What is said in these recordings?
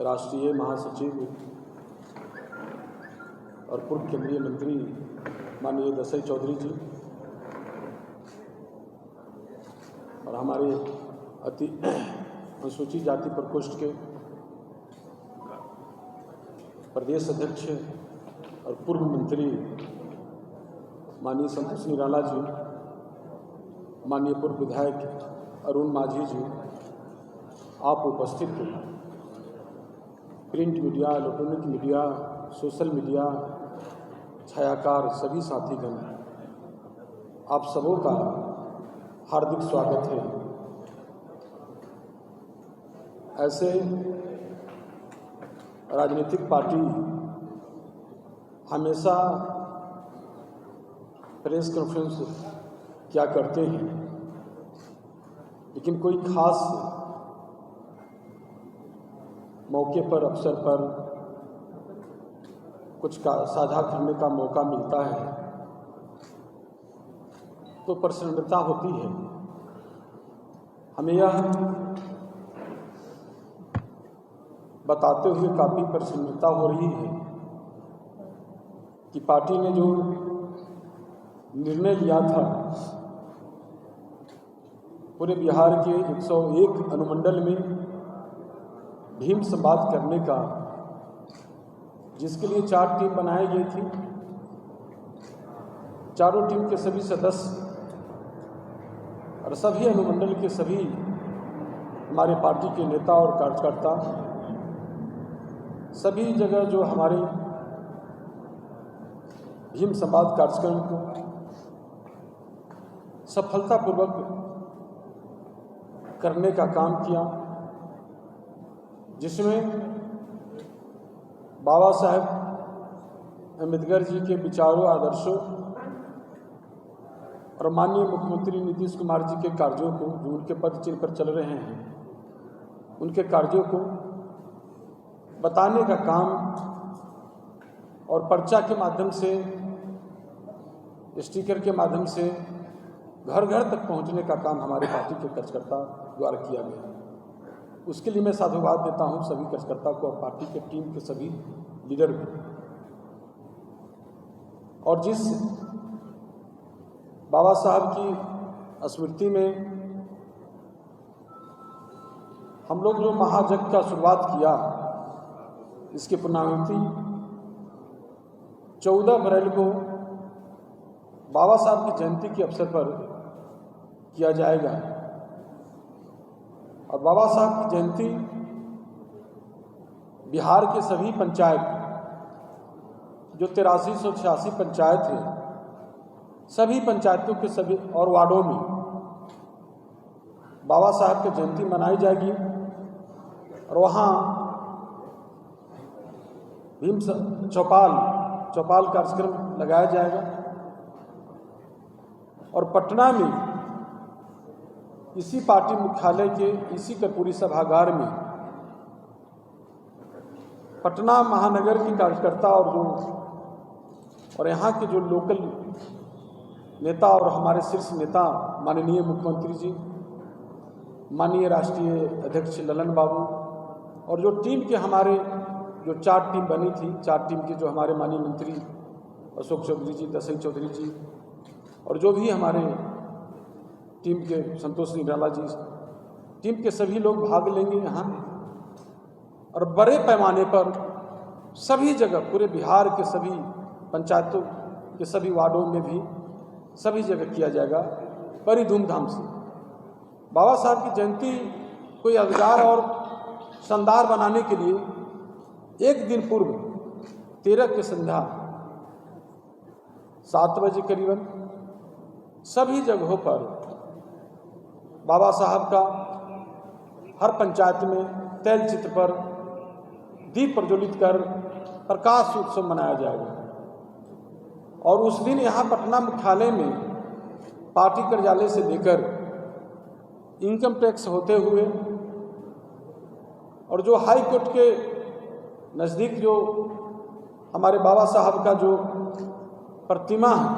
राष्ट्रीय महासचिव और पूर्व केंद्रीय मंत्री माननीय दसई चौधरी जी और हमारे अति अनुसूचित जाति प्रकोष्ठ के प्रदेश अध्यक्ष और पूर्व मंत्री माननीय संतोष निराला जी, माननीय पूर्व विधायक अरुण माझी जी, आप उपस्थित print media, electronic media, social media, छायाकार सभी साथीगण, आप सबों का हार्दिक स्वागत है। ऐसे राजनीतिक पार्टी हमेशा प्रेस कॉन्फ्रेंस क्या करते हैं, लेकिन कोई खास मौके पर, अवसर पर कुछ का साझा करने का मौका मिलता है तो प्रसन्नता होती है। हमें यह बताते हुए काफ़ी प्रसन्नता हो रही है कि पार्टी ने जो निर्णय लिया था पूरे बिहार के 101 अनुमंडल में भीम संवाद करने का, जिसके लिए 4 टीम बनाई गई थी। चारों टीम के सभी सदस्य और सभी अनुमंडल के सभी हमारे पार्टी के नेता और कार्यकर्ता सभी जगह जो हमारे भीम संवाद कार्यक्रम को सफलतापूर्वक करने का काम किया, जिसमें बाबा साहेब अम्बेडकर जी के विचारों, आदर्शों और माननीय मुख्यमंत्री नीतीश कुमार जी के कार्यों को, जो उनके पद चिन्ह पर चल रहे हैं, उनके कार्यों को बताने का काम और पर्चा के माध्यम से, स्टिकर के माध्यम से घर घर तक पहुंचने का काम हमारे पार्टी के कार्यकर्ता द्वारा किया गया। उसके लिए मैं साधुवाद देता हूं सभी कार्यकर्ता को और पार्टी के टीम के सभी लीडर को। और जिस बाबा साहब की स्मृति में हम लोग जो महायज्ञ का शुरुआत किया, इसकी पूर्णाहुति 14 अप्रैल को बाबा साहब की जयंती के अवसर पर किया जाएगा। और बाबा साहब की जयंती बिहार के सभी पंचायत, जो 8386 पंचायत है, सभी पंचायतों के सभी और वार्डों में बाबा साहब की जयंती मनाई जाएगी। और वहाँ भीम चौपाल कार्यक्रम लगाया जाएगा। और पटना में इसी पार्टी मुख्यालय के इसी कर्पूरी सभागार में पटना महानगर के कार्यकर्ता और यहाँ के जो लोकल नेता और हमारे शीर्ष नेता माननीय मुख्यमंत्री जी, माननीय राष्ट्रीय अध्यक्ष ललन बाबू और जो टीम के हमारे जो 4 टीम बनी थी, 4 टीम के जो हमारे माननीय मंत्री अशोक चौधरी जी, दसई चौधरी जी और जो भी हमारे टीम के संतोष निराला जी, टीम के सभी लोग भाग लेंगे यहाँ। और बड़े पैमाने पर सभी जगह, पूरे बिहार के सभी पंचायतों के सभी वार्डों में भी सभी जगह किया जाएगा बड़ी धूमधाम से। बाबा साहब की जयंती को यादगार और शानदार बनाने के लिए एक दिन पूर्व 13 की संध्या 7 बजे करीबन सभी जगहों पर बाबा साहब का हर पंचायत में तैल चित्र पर दीप प्रज्वलित कर प्रकाश उत्सव मनाया जाएगा। और उस दिन यहाँ पटना मुख्यालय में पार्टी कार्यालय से लेकर इनकम टैक्स होते हुए और जो हाई कोर्ट के नज़दीक जो हमारे बाबा साहब का जो प्रतिमा है,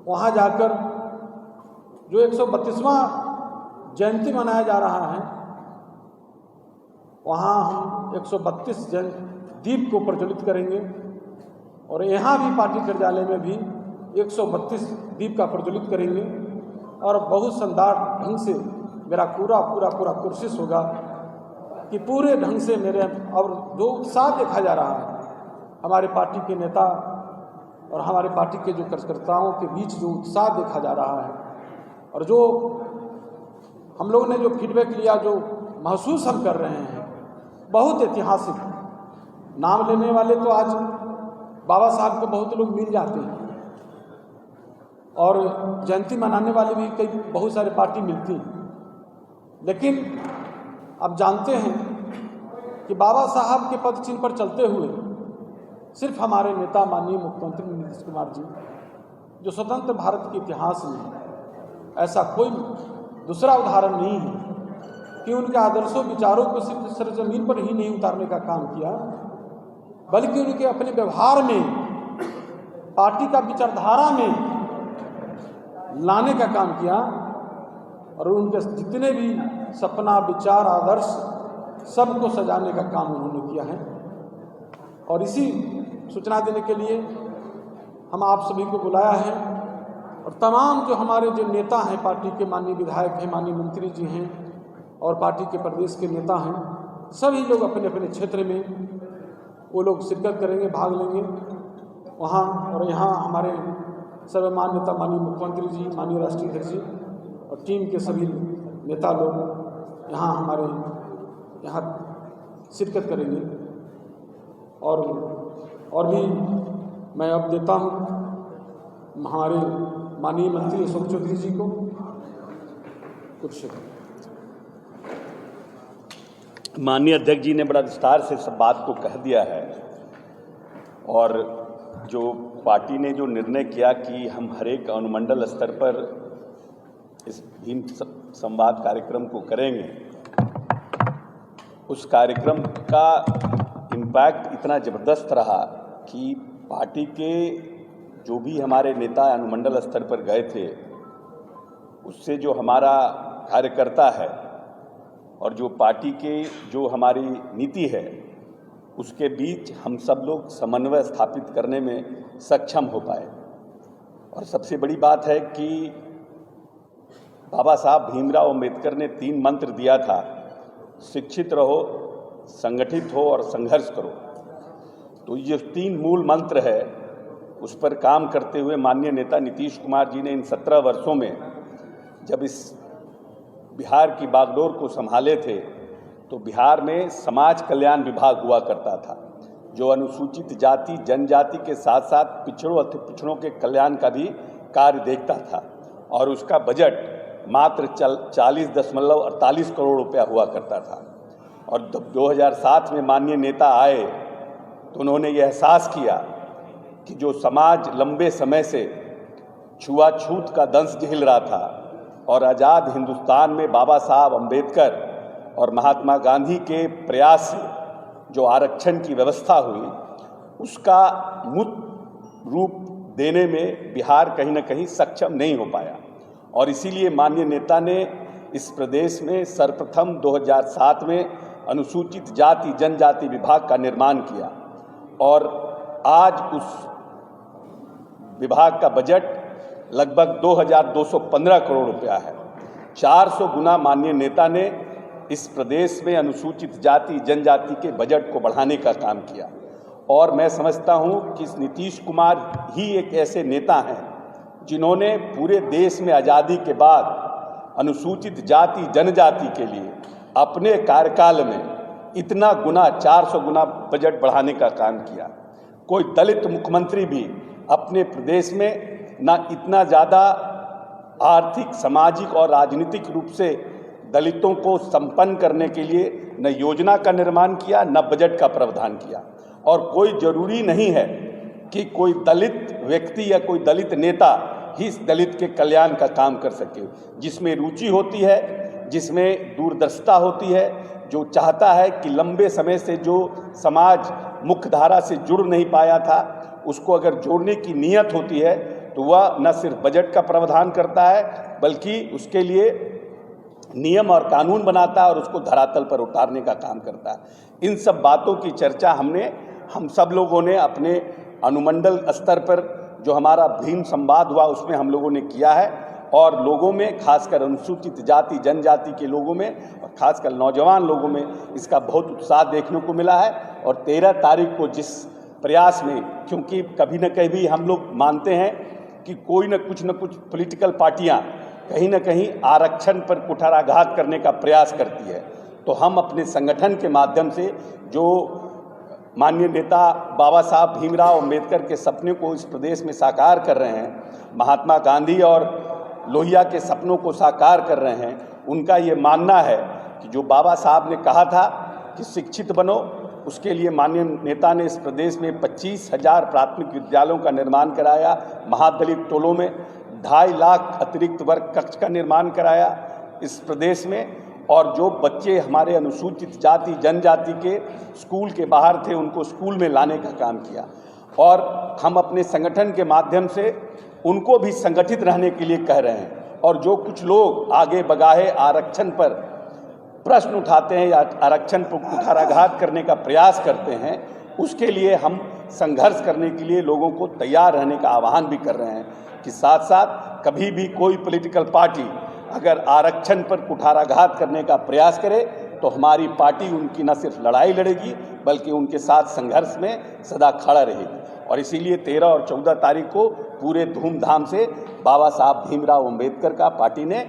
वहाँ जाकर जो 132वां जयंती मनाया जा रहा है, वहाँ हम 132 जन दीप को प्रज्वलित करेंगे और यहाँ भी पार्टी कार्यालय में भी 132 दीप का प्रज्वलित करेंगे और बहुत शानदार ढंग से मेरा पूरा कोशिश होगा कि पूरे ढंग से मेरे और जो उत्साह देखा जा रहा है हमारे पार्टी के नेता और हमारे पार्टी के जो कार्यकर्ताओं के बीच जो उत्साह देखा जा रहा है और जो हम लोगों ने जो फीडबैक लिया, जो महसूस हम कर रहे हैं, बहुत ऐतिहासिक। नाम लेने वाले तो आज बाबा साहब को बहुत लोग मिल जाते हैं और जयंती मनाने वाले भी कई बहुत सारे पार्टी मिलती हैं, लेकिन अब जानते हैं कि बाबा साहब के पद चिन्ह पर चलते हुए सिर्फ हमारे नेता माननीय मुख्यमंत्री नीतीश कुमार जी, जो स्वतंत्र भारत के इतिहास में ऐसा कोई दूसरा उदाहरण नहीं है कि उनके आदर्शों विचारों को सिर्फ सरजमीन पर ही नहीं उतारने का काम किया, बल्कि उनके अपने व्यवहार में, पार्टी का विचारधारा में लाने का काम किया और उनके जितने भी सपना, विचार, आदर्श सबको सजाने का काम उन्होंने किया है। और इसी सूचना देने के लिए हम आप सभी को बुलाया है और तमाम जो हमारे जो नेता हैं, पार्टी के माननीय विधायक हैं, माननीय मंत्री जी हैं और पार्टी के प्रदेश के नेता हैं, सभी लोग अपने अपने क्षेत्र में वो लोग शिरकत करेंगे, भाग लेंगे वहाँ। और यहाँ हमारे सर्वमान्य नेता माननीय मुख्यमंत्री जी, माननीय राष्ट्रीय अध्यक्ष जी और टीम के सभी नेता लोग यहाँ हमारे यहाँ शिरकत करेंगे। और भी मैं अब देता हूँ हमारे माननीय मंत्री अशोक चौधरी जी को कुछ। माननीय अध्यक्ष जी ने बड़ा विस्तार से सब बात को कह दिया है और जो पार्टी ने जो निर्णय किया कि हम हर एक अनुमंडल स्तर पर इस भीम संवाद कार्यक्रम को करेंगे, उस कार्यक्रम का इम्पैक्ट इतना ज़बरदस्त रहा कि पार्टी के जो भी हमारे नेता अनुमंडल स्तर पर गए थे, उससे जो हमारा कार्यकर्ता है और जो पार्टी के जो हमारी नीति है, उसके बीच हम सब लोग समन्वय स्थापित करने में सक्षम हो पाए। और सबसे बड़ी बात है कि बाबा साहब भीमराव अंबेडकर ने 3 मंत्र दिया था, शिक्षित रहो, संगठित हो और संघर्ष करो। तो ये 3 मूल मंत्र है, उस पर काम करते हुए माननीय नेता नीतीश कुमार जी ने इन 17 वर्षों में जब इस बिहार की बागडोर को संभाले थे तो बिहार में समाज कल्याण विभाग हुआ करता था, जो अनुसूचित जाति जनजाति के साथ साथ पिछड़ों अति पिछड़ों के कल्याण का भी कार्य देखता था। और उसका बजट मात्र 40.48 करोड़ रुपया हुआ करता था। और जब 2007 में माननीय नेता आए तो उन्होंने ये एहसास किया कि जो समाज लंबे समय से छुआछूत का दंश झेल रहा था और आज़ाद हिंदुस्तान में बाबा साहब अम्बेडकर और महात्मा गांधी के प्रयास से जो आरक्षण की व्यवस्था हुई, उसका मूर्त रूप देने में बिहार कहीं न कहीं सक्षम नहीं हो पाया। और इसीलिए माननीय नेता ने इस प्रदेश में सर्वप्रथम 2007 में अनुसूचित जाति जनजाति विभाग का निर्माण किया और आज उस विभाग का बजट लगभग 2215 करोड़ रुपया है। 400 गुना माननीय नेता ने इस प्रदेश में अनुसूचित जाति जनजाति के बजट को बढ़ाने का काम किया। और मैं समझता हूं कि नीतीश कुमार ही एक ऐसे नेता हैं जिन्होंने पूरे देश में आज़ादी के बाद अनुसूचित जाति जनजाति के लिए अपने कार्यकाल में इतना गुना 400 गुना बजट बढ़ाने का काम किया। कोई दलित मुख्यमंत्री भी अपने प्रदेश में ना इतना ज़्यादा आर्थिक, सामाजिक और राजनीतिक रूप से दलितों को संपन्न करने के लिए न योजना का निर्माण किया, न बजट का प्रावधान किया। और कोई जरूरी नहीं है कि कोई दलित व्यक्ति या कोई दलित नेता ही इस दलित के कल्याण का काम कर सके। जिसमें रुचि होती है, जिसमें दूरदर्शिता होती है, जो चाहता है कि लंबे समय से जो समाज मुख्य धारा से जुड़ नहीं पाया था, उसको अगर जोड़ने की नीयत होती है तो वह न सिर्फ बजट का प्रावधान करता है, बल्कि उसके लिए नियम और कानून बनाता है और उसको धरातल पर उतारने का काम करता है। इन सब बातों की चर्चा हम सब लोगों ने अपने अनुमंडल स्तर पर जो हमारा भीम संवाद हुआ उसमें हम लोगों ने किया है, और लोगों में, खासकर अनुसूचित जाति जनजाति के लोगों में और खासकर नौजवान लोगों में इसका बहुत उत्साह देखने को मिला है। और 13 तारीख को जिस प्रयास में, क्योंकि कभी न कभी हम लोग मानते हैं कि कोई न कुछ पॉलिटिकल पार्टियां कहीं न कहीं आरक्षण पर कुठाराघात करने का प्रयास करती है, तो हम अपने संगठन के माध्यम से जो माननीय नेता बाबा साहब भीमराव अंबेडकर के सपने को इस प्रदेश में साकार कर रहे हैं, महात्मा गांधी और लोहिया के सपनों को साकार कर रहे हैं, उनका ये मानना है कि जो बाबा साहब ने कहा था कि शिक्षित बनो, उसके लिए माननीय नेता ने इस प्रदेश में 25,000 प्राथमिक विद्यालयों का निर्माण कराया, महादलित टोलों में 2.5 लाख अतिरिक्त वर्ग कक्ष का निर्माण कराया इस प्रदेश में, और जो बच्चे हमारे अनुसूचित जाति जनजाति के स्कूल के बाहर थे उनको स्कूल में लाने का काम किया। और हम अपने संगठन के माध्यम से उनको भी संगठित रहने के लिए कह रहे हैं। और जो कुछ लोग आगे बगाहे आरक्षण पर प्रश्न उठाते हैं या आरक्षण पर कुठाराघात करने का प्रयास करते हैं, उसके लिए हम संघर्ष करने के लिए लोगों को तैयार रहने का आह्वान भी कर रहे हैं कि साथ साथ कभी भी कोई पॉलिटिकल पार्टी अगर आरक्षण पर कुठाराघात करने का प्रयास करे तो हमारी पार्टी उनकी न सिर्फ लड़ाई लड़ेगी बल्कि उनके साथ संघर्ष में सदा खड़ा रहेगी। और इसीलिए 13 और 14 तारीख को पूरे धूमधाम से बाबा साहब भीमराव अंबेडकर का पार्टी ने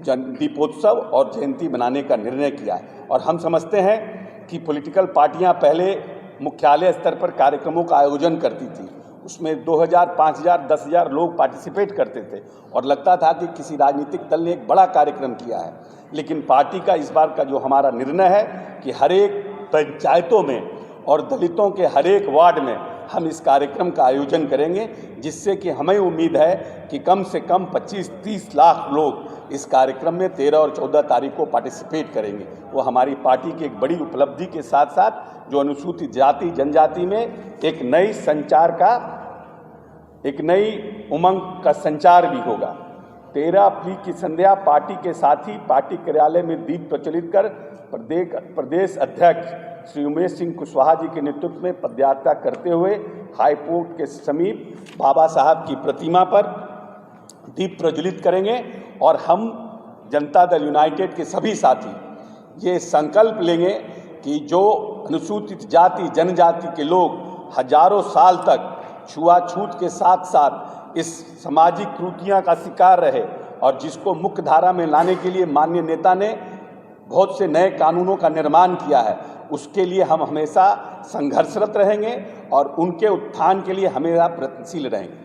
दीपोत्सव और जयंती मनाने का निर्णय किया है। और हम समझते हैं कि पॉलिटिकल पार्टियां पहले मुख्यालय स्तर पर कार्यक्रमों का आयोजन करती थी, उसमें 2000, 5000, 10,000 लोग पार्टिसिपेट करते थे और लगता था कि किसी राजनीतिक दल ने एक बड़ा कार्यक्रम किया है। लेकिन पार्टी का इस बार का जो हमारा निर्णय है कि हर एक पंचायतों में और दलितों के हर एक वार्ड में हम इस कार्यक्रम का आयोजन करेंगे, जिससे कि हमें उम्मीद है कि कम से कम 25-30 लाख लोग इस कार्यक्रम में 13 और 14 तारीख को पार्टिसिपेट करेंगे। वो हमारी पार्टी की एक बड़ी उपलब्धि के साथ साथ जो अनुसूचित जाति जनजाति में एक नई संचार का, एक नई उमंग का संचार भी होगा। 13 अप्रैल की संध्या पार्टी के साथी पार्टी कार्यालय में दीप प्रज्वलित कर प्रदेश अध्यक्ष श्री उमेश सिंह कुशवाहा जी के नेतृत्व में पदयात्रा करते हुए हाईकोर्ट के समीप बाबा साहब की प्रतिमा पर दीप प्रज्वलित करेंगे। और हम जनता दल यूनाइटेड के सभी साथी ये संकल्प लेंगे कि जो अनुसूचित जाति जनजाति के लोग हजारों साल तक छुआछूत के साथ साथ इस सामाजिक त्रुटियां का शिकार रहे और जिसको मुख्य धारा में लाने के लिए माननीय नेता ने बहुत से नए कानूनों का निर्माण किया है, उसके लिए हम हमेशा संघर्षरत रहेंगे और उनके उत्थान के लिए हमेशा प्रयत्नशील रहेंगे।